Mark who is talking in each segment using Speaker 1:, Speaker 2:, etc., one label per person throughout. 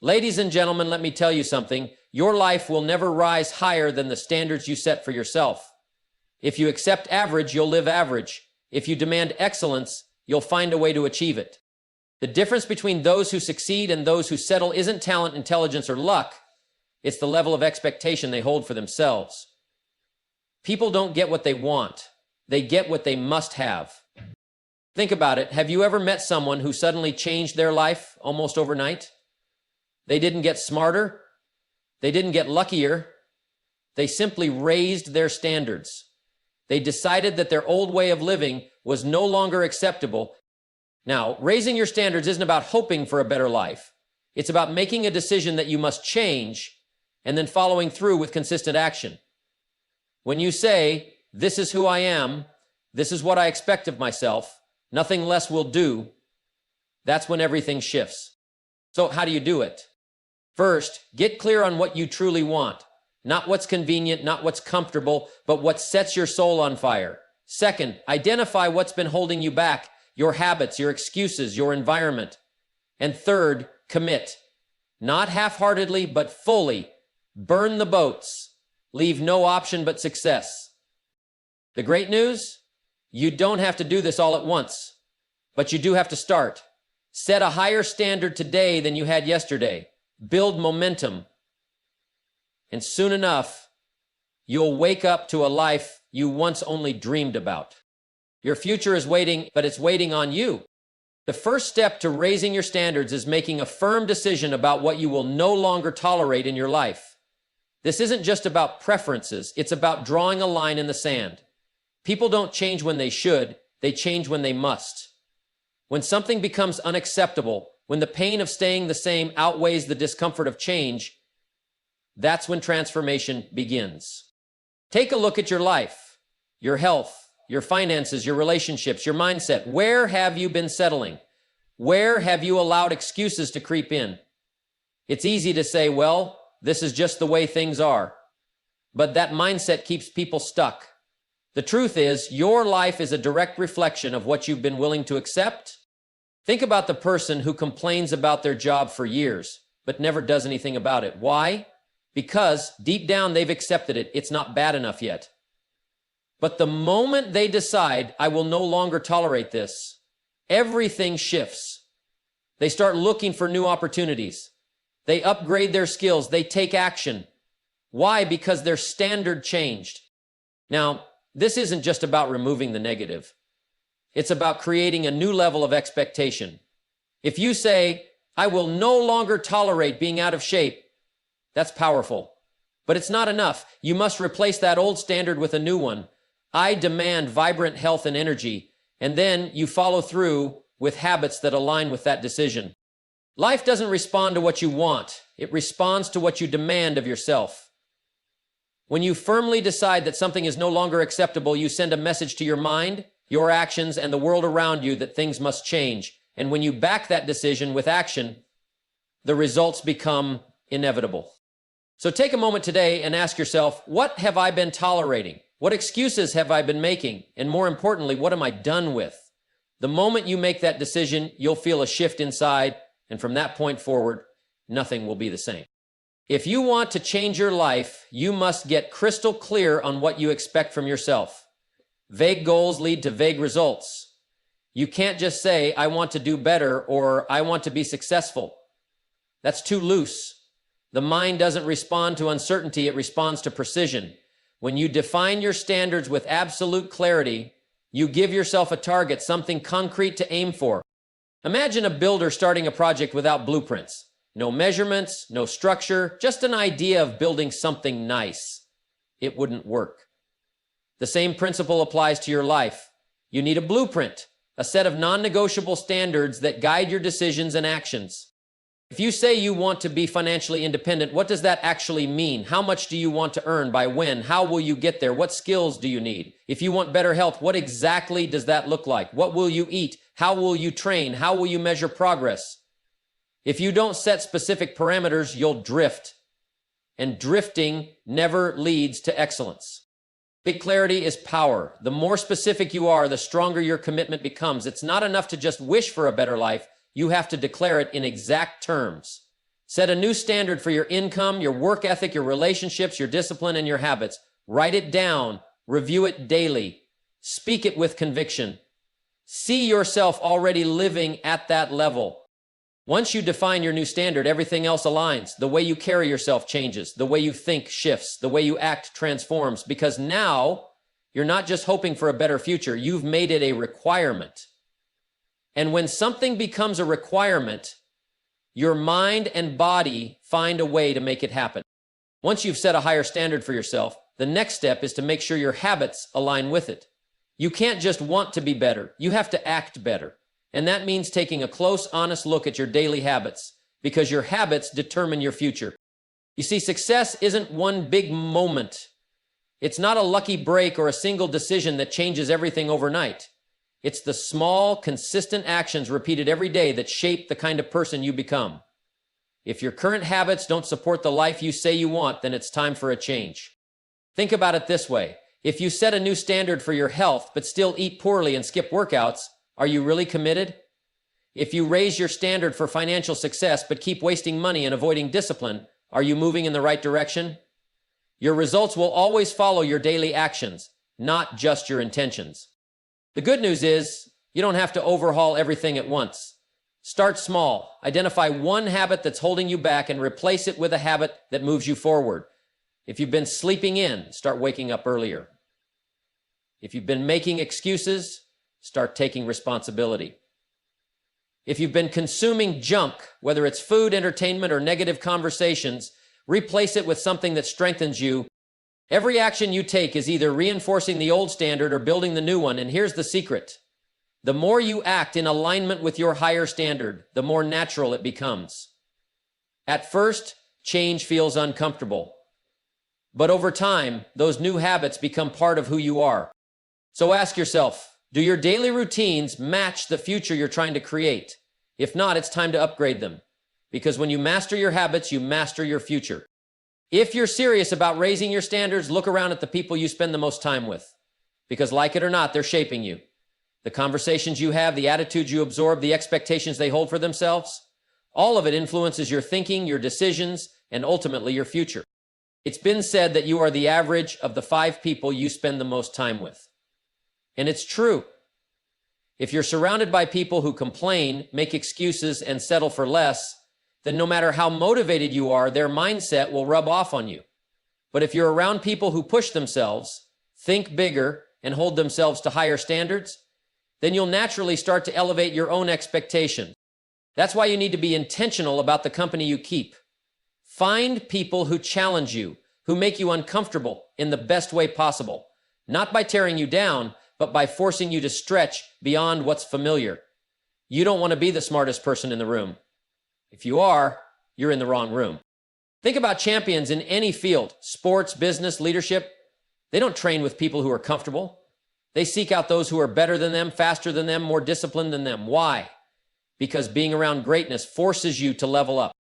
Speaker 1: Ladies and gentlemen, let me tell you something. Your life will never rise higher than the standards you set for yourself. If you accept average, you'll live average. If you demand excellence, you'll find a way to achieve it. The difference between those who succeed and those who settle isn't talent, intelligence, or luck. It's the level of expectation they hold for themselves. People don't get what they want. They get what they must have. Think about it. Have you ever met someone who suddenly changed their life almost overnight? They didn't get smarter. They didn't get luckier. They simply raised their standards. They decided that their old way of living was no longer acceptable. Now, raising your standards isn't about hoping for a better life. It's about making a decision that you must change and then following through with consistent action. When you say, "This is who I am, this is what I expect of myself, nothing less will do," that's when everything shifts. So how do you do it? First, get clear on what you truly want. Not what's convenient, not what's comfortable, but what sets your soul on fire. Second, identify what's been holding you back, your habits, your excuses, your environment. And third, commit. Not half-heartedly, but fully. Burn the boats. Leave no option but success. The great news? You don't have to do this all at once, but you do have to start. Set a higher standard today than you had yesterday. Build momentum. And soon enough, you'll wake up to a life you once only dreamed about. Your future is waiting, but it's waiting on you. The first step to raising your standards is making a firm decision about what you will no longer tolerate in your life. This isn't just about preferences, it's about drawing a line in the sand. People don't change when they should, they change when they must. When something becomes unacceptable, when the pain of staying the same outweighs the discomfort of change, that's when transformation begins. Take a look at your life, your health, your finances, your relationships, your mindset. Where have you been settling? Where have you allowed excuses to creep in? It's easy to say, well, this is just the way things are. But that mindset keeps people stuck. The truth is, your life is a direct reflection of what you've been willing to accept. Think about the person who complains about their job for years, but never does anything about it. Why? Because deep down they've accepted it. It's not bad enough yet. But the moment they decide, I will no longer tolerate this, everything shifts. They start looking for new opportunities. They upgrade their skills. They take action. Why? Because their standard changed. Now, this isn't just about removing the negative. It's about creating a new level of expectation. If you say, I will no longer tolerate being out of shape, that's powerful. But it's not enough. You must replace that old standard with a new one. I demand vibrant health and energy. And then you follow through with habits that align with that decision. Life doesn't respond to what you want. It responds to what you demand of yourself. When you firmly decide that something is no longer acceptable, you send a message to your mind, your actions, and the world around you that things must change. And when you back that decision with action, the results become inevitable. So take a moment today and ask yourself, what have I been tolerating? What excuses have I been making? And more importantly, what am I done with? The moment you make that decision, you'll feel a shift inside, and from that point forward, nothing will be the same. If you want to change your life, you must get crystal clear on what you expect from yourself. Vague goals lead to vague results. You can't just say, I want to do better, or I want to be successful. That's too loose. The mind doesn't respond to uncertainty, it responds to precision. When you define your standards with absolute clarity, you give yourself a target, something concrete to aim for. Imagine a builder starting a project without blueprints. No measurements, no structure, just an idea of building something nice. It wouldn't work. The same principle applies to your life. You need a blueprint, a set of non-negotiable standards that guide your decisions and actions. If you say you want to be financially independent, what does that actually mean? How much do you want to earn? By when? How will you get there? What skills do you need? If you want better health, what exactly does that look like? What will you eat? How will you train? How will you measure progress? If you don't set specific parameters, you'll drift. And drifting never leads to excellence. Big clarity is power. The more specific you are, the stronger your commitment becomes. It's not enough to just wish for a better life. You have to declare it in exact terms. Set a new standard for your income, your work ethic, your relationships, your discipline, and your habits. Write it down. Review it daily. Speak it with conviction. See yourself already living at that level. Once you define your new standard, everything else aligns. The way you carry yourself changes. The way you think shifts. The way you act transforms. Because now you're not just hoping for a better future. You've made it a requirement. And when something becomes a requirement, your mind and body find a way to make it happen. Once you've set a higher standard for yourself, the next step is to make sure your habits align with it. You can't just want to be better. You have to act better. And that means taking a close, honest look at your daily habits, because your habits determine your future. You see, success isn't one big moment. It's not a lucky break or a single decision that changes everything overnight. It's the small, consistent actions repeated every day that shape the kind of person you become. If your current habits don't support the life you say you want, then it's time for a change. Think about it this way. If you set a new standard for your health, but still eat poorly and skip workouts, are you really committed? If you raise your standard for financial success, but keep wasting money and avoiding discipline, are you moving in the right direction? Your results will always follow your daily actions, not just your intentions. The good news is you don't have to overhaul everything at once. Start small. Identify one habit that's holding you back and replace it with a habit that moves you forward. If you've been sleeping in, start waking up earlier. If you've been making excuses, start taking responsibility. If you've been consuming junk, whether it's food, entertainment, or negative conversations, replace it with something that strengthens you. Every action you take is either reinforcing the old standard or building the new one, and here's the secret. The more you act in alignment with your higher standard, the more natural it becomes. At first, change feels uncomfortable. But over time, those new habits become part of who you are. So ask yourself, do your daily routines match the future you're trying to create? If not, it's time to upgrade them. Because when you master your habits, you master your future. If you're serious about raising your standards, look around at the people you spend the most time with. Because like it or not, they're shaping you. The conversations you have, the attitudes you absorb, the expectations they hold for themselves, all of it influences your thinking, your decisions, and ultimately your future. It's been said that you are the average of the 5 people you spend the most time with. And it's true. If you're surrounded by people who complain, make excuses, and settle for less, then no matter how motivated you are, their mindset will rub off on you. But if you're around people who push themselves, think bigger, and hold themselves to higher standards, then you'll naturally start to elevate your own expectations. That's why you need to be intentional about the company you keep. Find people who challenge you, who make you uncomfortable in the best way possible, not by tearing you down, but by forcing you to stretch beyond what's familiar. You don't want to be the smartest person in the room. If you are, you're in the wrong room. Think about champions in any field, sports, business, leadership. They don't train with people who are comfortable. They seek out those who are better than them, faster than them, more disciplined than them. Why? Because being around greatness forces you to level up.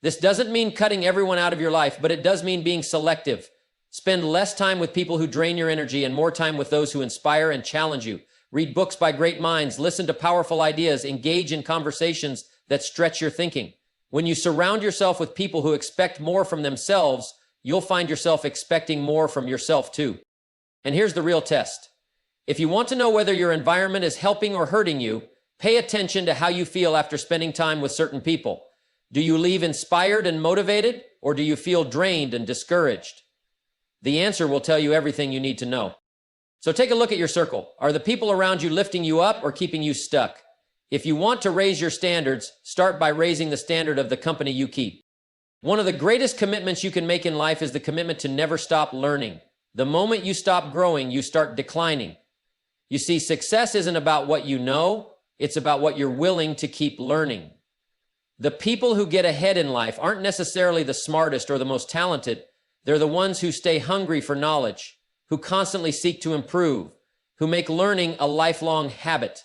Speaker 1: This doesn't mean cutting everyone out of your life, but it does mean being selective. Spend less time with people who drain your energy and more time with those who inspire and challenge you. Read books by great minds, listen to powerful ideas, engage in conversations that stretch your thinking. When you surround yourself with people who expect more from themselves, you'll find yourself expecting more from yourself too. And here's the real test. If you want to know whether your environment is helping or hurting you, pay attention to how you feel after spending time with certain people. Do you leave inspired and motivated, or do you feel drained and discouraged? The answer will tell you everything you need to know. So take a look at your circle. Are the people around you lifting you up or keeping you stuck? If you want to raise your standards, start by raising the standard of the company you keep. One of the greatest commitments you can make in life is the commitment to never stop learning. The moment you stop growing, you start declining. You see, success isn't about what you know, it's about what you're willing to keep learning. The people who get ahead in life aren't necessarily the smartest or the most talented. They're the ones who stay hungry for knowledge, who constantly seek to improve, who make learning a lifelong habit.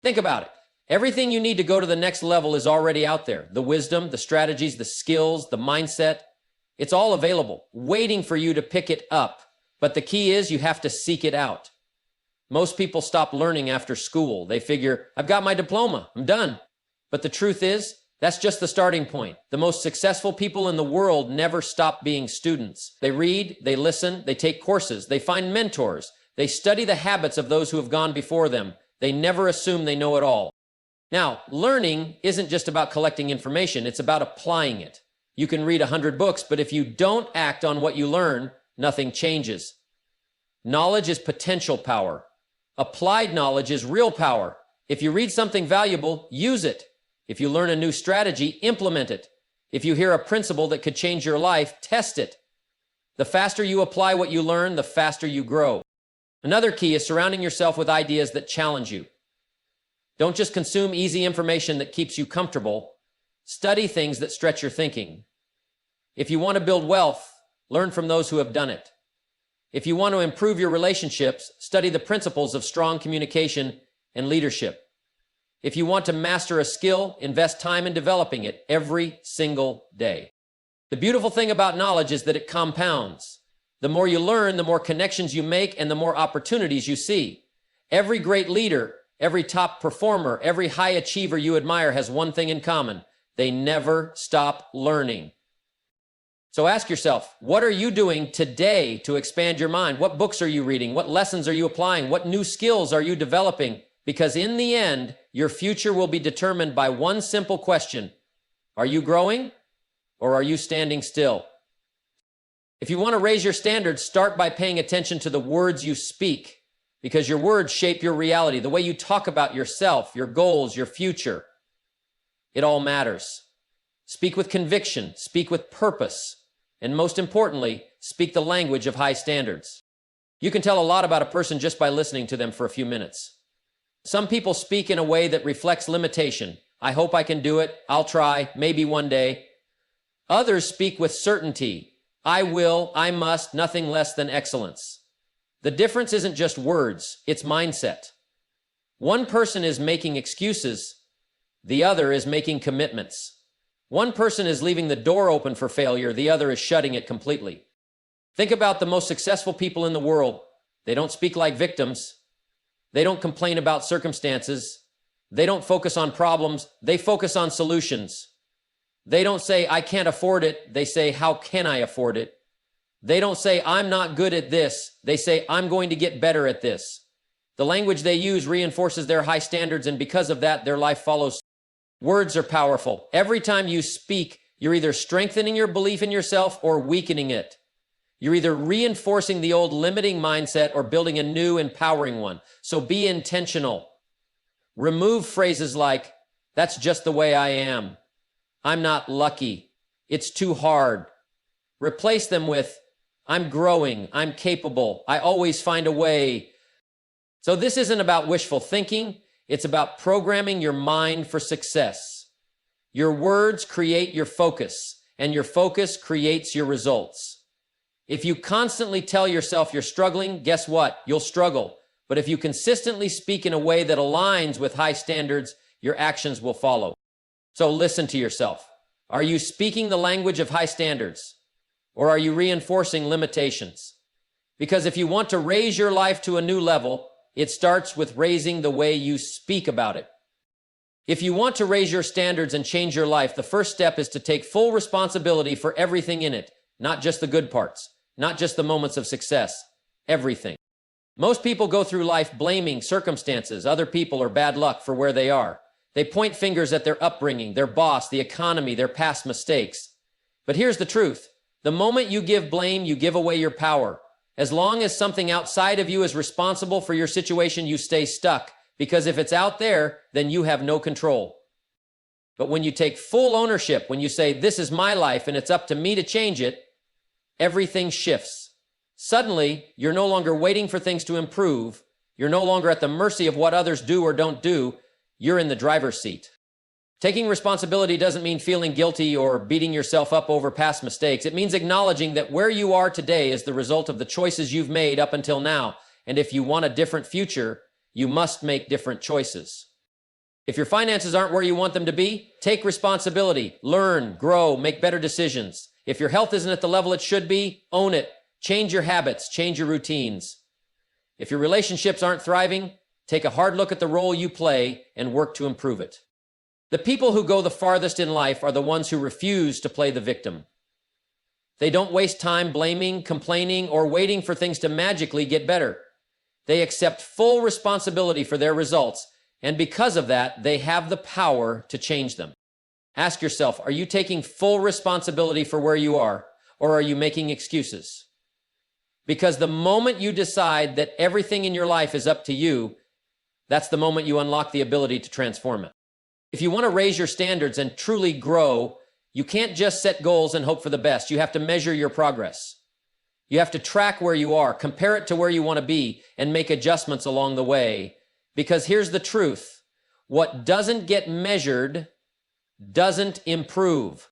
Speaker 1: Think about it. Everything you need to go to the next level is already out there. The wisdom, the strategies, the skills, the mindset. It's all available, waiting for you to pick it up. But the key is you have to seek it out. Most people stop learning after school. They figure, I've got my diploma, I'm done. But the truth is, That's just the starting point. The most successful people in the world never stop being students. They read, they listen, they take courses, they find mentors, they study the habits of those who have gone before them. They never assume they know it all. Now, learning isn't just about collecting information, it's about applying it. You can read 100 books, but if you don't act on what you learn, nothing changes. Knowledge is potential power. Applied knowledge is real power. If you read something valuable, use it. If you learn a new strategy, implement it. If you hear a principle that could change your life, test it. The faster you apply what you learn, the faster you grow. Another key is surrounding yourself with ideas that challenge you. Don't just consume easy information that keeps you comfortable. Study things that stretch your thinking. If you want to build wealth, learn from those who have done it. If you want to improve your relationships, study the principles of strong communication and leadership. If you want to master a skill, invest time in developing it every single day. The beautiful thing about knowledge is that it compounds. The more you learn, the more connections you make and the more opportunities you see. Every great leader, every top performer, every high achiever you admire has one thing in common. They never stop learning. So ask yourself, what are you doing today to expand your mind? What books are you reading? What lessons are you applying? What new skills are you developing? Because in the end, your future will be determined by one simple question. Are you growing or are you standing still? If you want to raise your standards, start by paying attention to the words you speak, because your words shape your reality, the way you talk about yourself, your goals, your future. It all matters. Speak with conviction, speak with purpose, and most importantly, speak the language of high standards. You can tell a lot about a person just by listening to them for a few minutes. Some people speak in a way that reflects limitation. I hope I can do it. I'll try, maybe one day. Others speak with certainty. I will, I must, nothing less than excellence. The difference isn't just words, it's mindset. One person is making excuses, the other is making commitments. One person is leaving the door open for failure, the other is shutting it completely. Think about the most successful people in the world. They don't speak like victims. They don't complain about circumstances. They don't focus on problems. They focus on solutions. They don't say, I can't afford it. They say, how can I afford it? They don't say, I'm not good at this. They say, I'm going to get better at this. The language they use reinforces their high standards, and because of that, their life follows. Words are powerful. Every time you speak, you're either strengthening your belief in yourself or weakening it. You're either reinforcing the old limiting mindset or building a new empowering one. So be intentional. Remove phrases like, that's just the way I am. I'm not lucky. It's too hard. Replace them with, I'm growing. I'm capable. I always find a way. So this isn't about wishful thinking. It's about programming your mind for success. Your words create your focus, and your focus creates your results. If you constantly tell yourself you're struggling, guess what? You'll struggle. But if you consistently speak in a way that aligns with high standards, your actions will follow. So listen to yourself. Are you speaking the language of high standards? Or are you reinforcing limitations? Because if you want to raise your life to a new level, it starts with raising the way you speak about it. If you want to raise your standards and change your life, the first step is to take full responsibility for everything in it, not just the good parts. Not just the moments of success, everything. Most people go through life blaming circumstances, other people, or bad luck for where they are. They point fingers at their upbringing, their boss, the economy, their past mistakes. But here's the truth. The moment you give blame, you give away your power. As long as something outside of you is responsible for your situation, you stay stuck, because if it's out there, then you have no control. But when you take full ownership, when you say, this is my life and it's up to me to change it, everything shifts. Suddenly, you're no longer waiting for things to improve. You're no longer at the mercy of what others do or don't do. You're in the driver's seat. Taking responsibility doesn't mean feeling guilty or beating yourself up over past mistakes. It means acknowledging that where you are today is the result of the choices you've made up until now. And if you want a different future, you must make different choices. If your finances aren't where you want them to be, take responsibility, learn, grow, make better decisions. If your health isn't at the level it should be, own it. Change your habits, change your routines. If your relationships aren't thriving, take a hard look at the role you play and work to improve it. The people who go the farthest in life are the ones who refuse to play the victim. They don't waste time blaming, complaining, or waiting for things to magically get better. They accept full responsibility for their results, and because of that, they have the power to change them. Ask yourself, are you taking full responsibility for where you are, or are you making excuses? Because the moment you decide that everything in your life is up to you, that's the moment you unlock the ability to transform it. If you want to raise your standards and truly grow, you can't just set goals and hope for the best. You have to measure your progress. You have to track where you are, compare it to where you want to be, and make adjustments along the way. Because here's the truth. What doesn't get measured doesn't improve.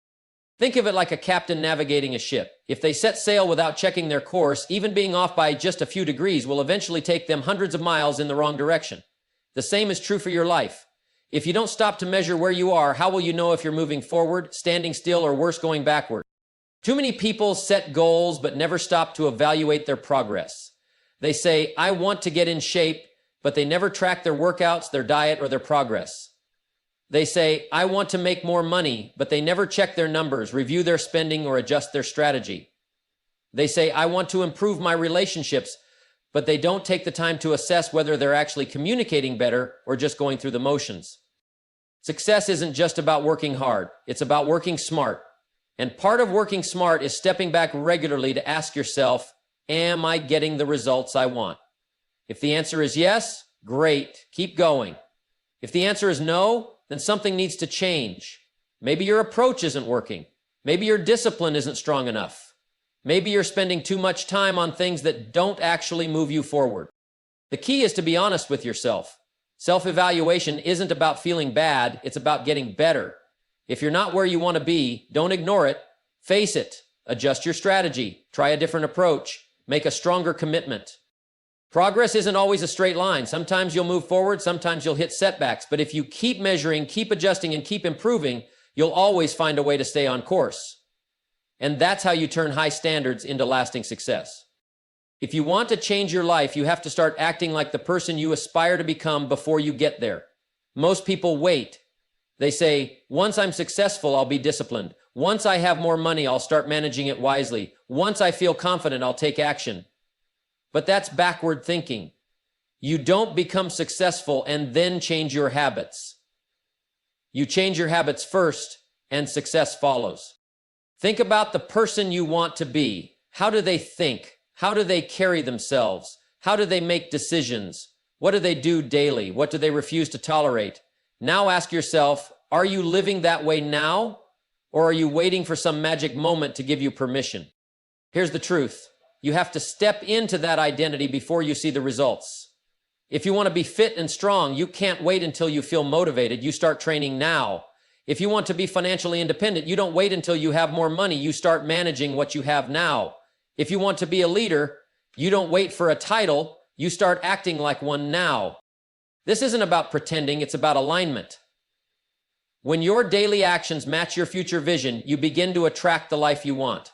Speaker 1: Think of it like a captain navigating a ship. If they set sail without checking their course, even being off by just a few degrees will eventually take them hundreds of miles in the wrong direction. The same is true for your life. If you don't stop to measure where you are, how will you know if you're moving forward, standing still, or worse, going backward? Too many people set goals but never stop to evaluate their progress. They say, I want to get in shape, but they never track their workouts, their diet, or their progress. They say, I want to make more money, but they never check their numbers, review their spending, or adjust their strategy. They say, I want to improve my relationships, but they don't take the time to assess whether they're actually communicating better or just going through the motions. Success isn't just about working hard. It's about working smart. And part of working smart is stepping back regularly to ask yourself, am I getting the results I want? If the answer is yes, great, keep going. If the answer is no, then something needs to change. Maybe your approach isn't working. Maybe your discipline isn't strong enough. Maybe you're spending too much time on things that don't actually move you forward. The key is to be honest with yourself. Self-evaluation isn't about feeling bad, it's about getting better. If you're not where you want to be, don't ignore it. Face it. Adjust your strategy. Try a different approach. Make a stronger commitment. Progress isn't always a straight line. Sometimes you'll move forward, sometimes you'll hit setbacks. But if you keep measuring, keep adjusting, and keep improving, you'll always find a way to stay on course. And that's how you turn high standards into lasting success. If you want to change your life, you have to start acting like the person you aspire to become before you get there. Most people wait. They say, once I'm successful, I'll be disciplined. Once I have more money, I'll start managing it wisely. Once I feel confident, I'll take action. But that's backward thinking. You don't become successful and then change your habits. You change your habits first, and success follows. Think about the person you want to be. How do they think? How do they carry themselves? How do they make decisions? What do they do daily? What do they refuse to tolerate? Now ask yourself, are you living that way now? Or are you waiting for some magic moment to give you permission? Here's the truth. You have to step into that identity before you see the results. If you want to be fit and strong, you can't wait until you feel motivated. You start training now. If you want to be financially independent, you don't wait until you have more money. You start managing what you have now. If you want to be a leader, you don't wait for a title. You start acting like one now. This isn't about pretending, it's about alignment. When your daily actions match your future vision, you begin to attract the life you want.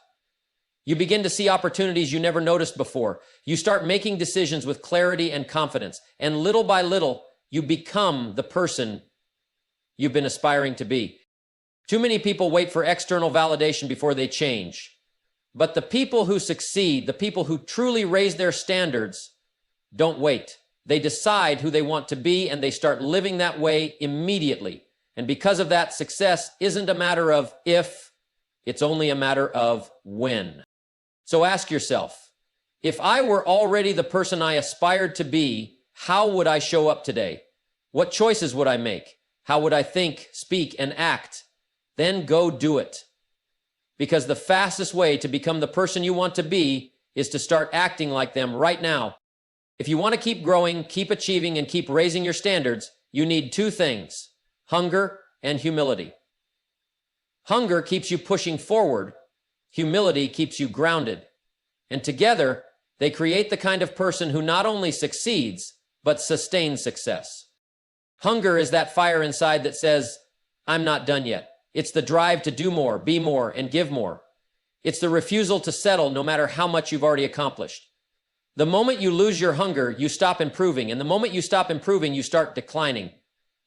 Speaker 1: You begin to see opportunities you never noticed before. You start making decisions with clarity and confidence. And little by little, you become the person you've been aspiring to be. Too many people wait for external validation before they change. But the people who succeed, the people who truly raise their standards, don't wait. They decide who they want to be, and they start living that way immediately. And because of that, success isn't a matter of if, it's only a matter of when. So ask yourself, if I were already the person I aspired to be, how would I show up today? What choices would I make? How would I think, speak, and act? Then go do it. Because the fastest way to become the person you want to be is to start acting like them right now. If you want to keep growing, keep achieving, and keep raising your standards, you need two things: hunger and humility. Hunger keeps you pushing forward. Humility keeps you grounded. And together, they create the kind of person who not only succeeds, but sustains success. Hunger is that fire inside that says, I'm not done yet. It's the drive to do more, be more, and give more. It's the refusal to settle no matter how much you've already accomplished. The moment you lose your hunger, you stop improving. And the moment you stop improving, you start declining.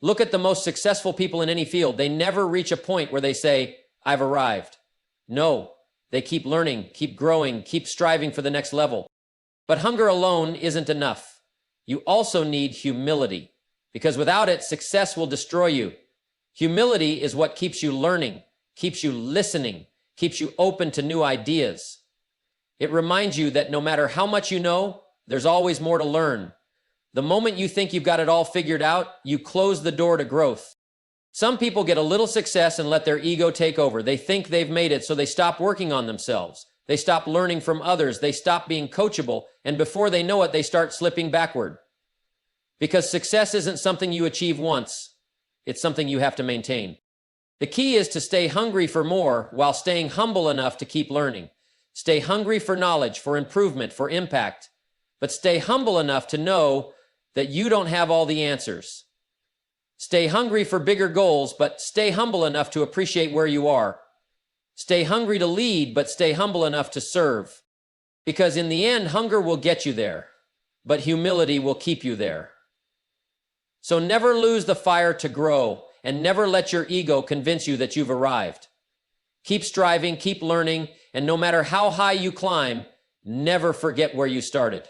Speaker 1: Look at the most successful people in any field. They never reach a point where they say, I've arrived. No, they keep learning, keep growing, keep striving for the next level. But hunger alone isn't enough. You also need humility, because without it, success will destroy you. Humility is what keeps you learning, keeps you listening, keeps you open to new ideas. It reminds you that no matter how much you know, there's always more to learn. The moment you think you've got it all figured out, you close the door to growth. Some people get a little success and let their ego take over. They think they've made it, so they stop working on themselves. They stop learning from others. They stop being coachable, and before they know it, they start slipping backward. Because success isn't something you achieve once. It's something you have to maintain. The key is to stay hungry for more while staying humble enough to keep learning. Stay hungry for knowledge, for improvement, for impact, but stay humble enough to know that you don't have all the answers. Stay hungry for bigger goals, but stay humble enough to appreciate where you are. Stay hungry to lead, but stay humble enough to serve. Because in the end, hunger will get you there, but humility will keep you there. So never lose the fire to grow, and never let your ego convince you that you've arrived. Keep striving, keep learning, and no matter how high you climb, never forget where you started.